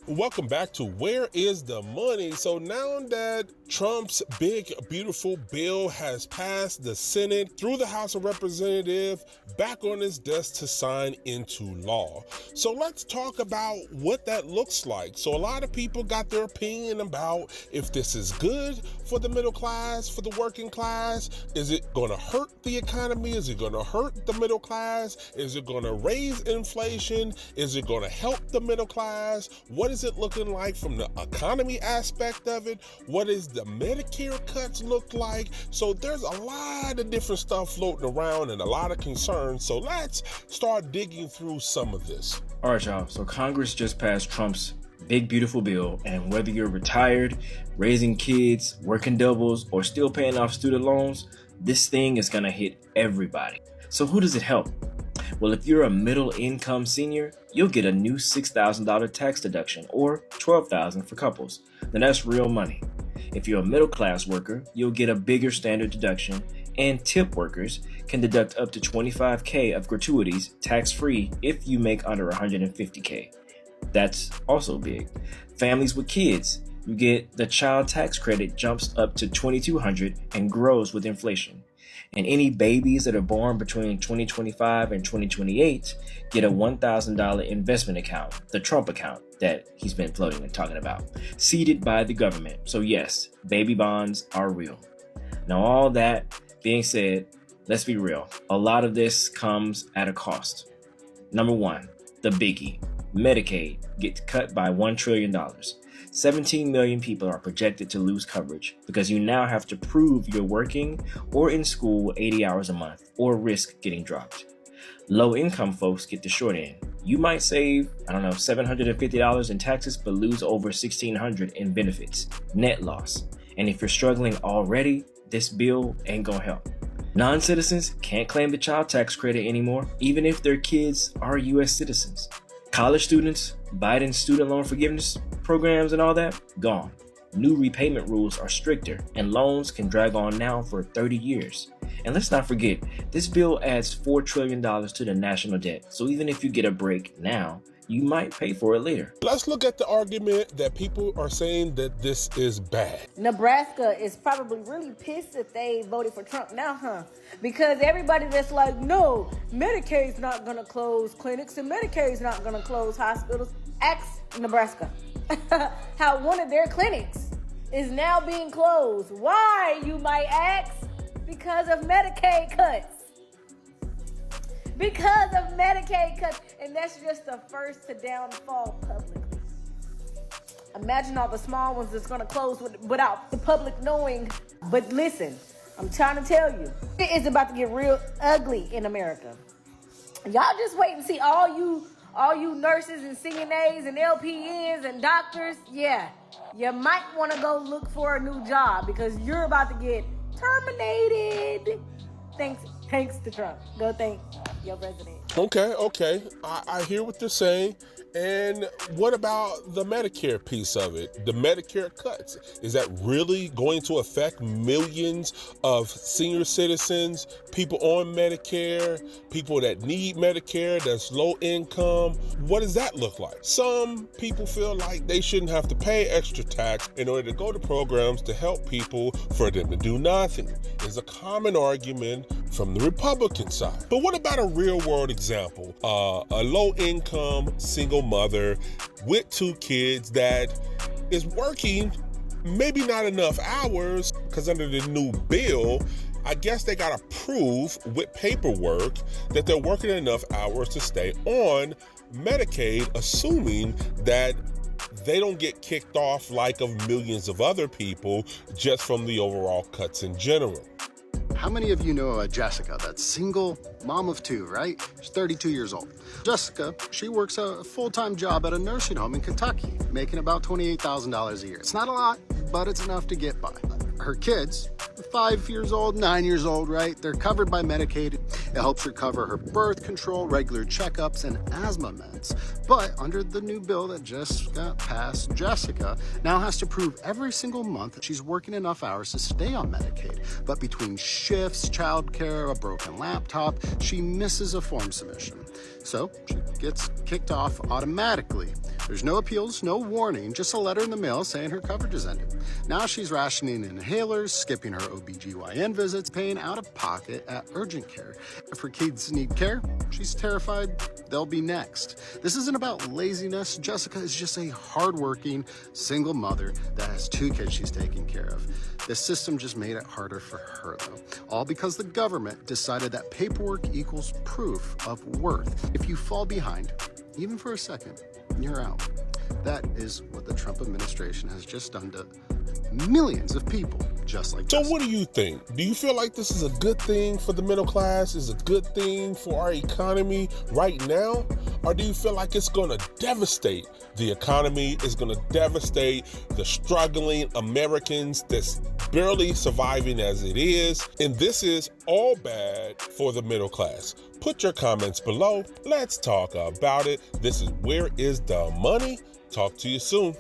Welcome back to Where is the Money? So now that Trump's big, beautiful bill has passed the Senate through the House of Representatives, back on his desk to sign into law. So let's talk about what that looks like. So a lot of people got their opinion about if this is good for the middle class, for the working class. Is it going to hurt the economy? Is it going to hurt the middle class? Is it going to raise inflation? Is it going to help the middle class? What is it looking like from the economy aspect of it? What is the Medicare cuts look like? So there's a lot of different stuff floating around and a lot of concerns. So let's start digging through some of this. All right, y'all. So Congress just passed Trump's big, beautiful bill. And whether you're retired, raising kids, working doubles, or still paying off student loans, this thing is going to hit everybody. So who does it help? Well, if you're a middle-income senior, you'll get a new $6,000 tax deduction, or $12,000 for couples. Now that's real money. If you're a middle-class worker, you'll get a bigger standard deduction, and tip workers can deduct up to $25,000 of gratuities tax-free if you make under $150,000. That's also big. Families with kids, you get the child tax credit jumps up to $2,200 and grows with inflation. And any babies that are born between 2025 and 2028 get a $1,000 investment account, the Trump account that he's been floating and talking about, seeded by the government. So yes, baby bonds are real. Now, all that being said, let's be real. A lot of this comes at a cost. Number one, the biggie, Medicaid gets cut by $1 trillion. 17 million people are projected to lose coverage because you now have to prove you're working or in school 80 hours a month or risk getting dropped. Low-income folks get the short end. You might save, $750 in taxes but lose over $1,600 in benefits. Net loss. And if you're struggling already, this bill ain't gonna help. Non-citizens can't claim the child tax credit anymore, even if their kids are U.S. citizens. College students, Biden's student loan forgiveness programs and all that, gone. New repayment rules are stricter, and loans can drag on now for 30 years. And let's not forget, this bill adds $4 trillion to the national debt. So even if you get a break now, you might pay for it later. Let's look at the argument that people are saying that this is bad. Nebraska is probably really pissed if they voted for Trump now, because everybody that's like, no, Medicaid's not going to close clinics and Medicaid's not going to close hospitals. Ask Nebraska how one of their clinics is now being closed. Why, you might ask? Because of Medicaid cuts. Because of Medicaid cuts. And that's just the first to downfall publicly. Imagine all the small ones that's going to close without the public knowing. But listen, I'm trying to tell you, it is about to get real ugly in America. Y'all just wait and see all you nurses and CNAs and LPNs and doctors. Yeah, you might want to go look for a new job because you're about to get terminated. Thanks to Trump. Go thank your president. Okay. I hear what they're saying. And what about the Medicare piece of it? The Medicare cuts. Is that really going to affect millions of senior citizens, people on Medicare, people that need Medicare, that's low income? What does that look like? Some people feel like they shouldn't have to pay extra tax in order to go to programs to help people for them to do nothing. Is a common argument from the Republican side. But what about a real world example? A low income single mother with 2 kids that is working maybe not enough hours because under the new bill, I guess they got to prove with paperwork that they're working enough hours to stay on Medicaid, assuming that they don't get kicked off like of millions of other people just from the overall cuts in general. How many of you know Jessica, that single mom of 2, right? She's 32 years old. Jessica, she works a full-time job at a nursing home in Kentucky, making about $28,000 a year. It's not a lot, but it's enough to get by. Her kids, 5 years old, 9 years old, right? They're covered by Medicaid. It helps her cover her birth control, regular checkups, and asthma meds. But under the new bill that just got passed, Jessica now has to prove every single month that she's working enough hours to stay on Medicaid. But between shifts, childcare, a broken laptop, she misses a form submission. So she gets kicked off automatically. There's no appeals, no warning, just a letter in the mail saying her coverage is ended. Now she's rationing inhalers, skipping her OBGYN visits, paying out of pocket at urgent care. If her kids need care, she's terrified they'll be next. This isn't about laziness. Jessica is just a hardworking single mother that has 2 kids she's taking care of. The system just made it harder for her, though. All because the government decided that paperwork equals proof of worth. If you fall behind, even for a second, you're out. That is what the Trump administration has just done to millions of people just like So Jessica. what do you think? Do you feel like this is a good thing for the middle class? Is a good thing for our economy right now? Or do you feel like it's going to devastate the economy? It's going to devastate the struggling Americans that's barely surviving as it is. And this is all bad for the middle class. Put your comments below. Let's talk about it. This is Where is the Money? Talk to you soon.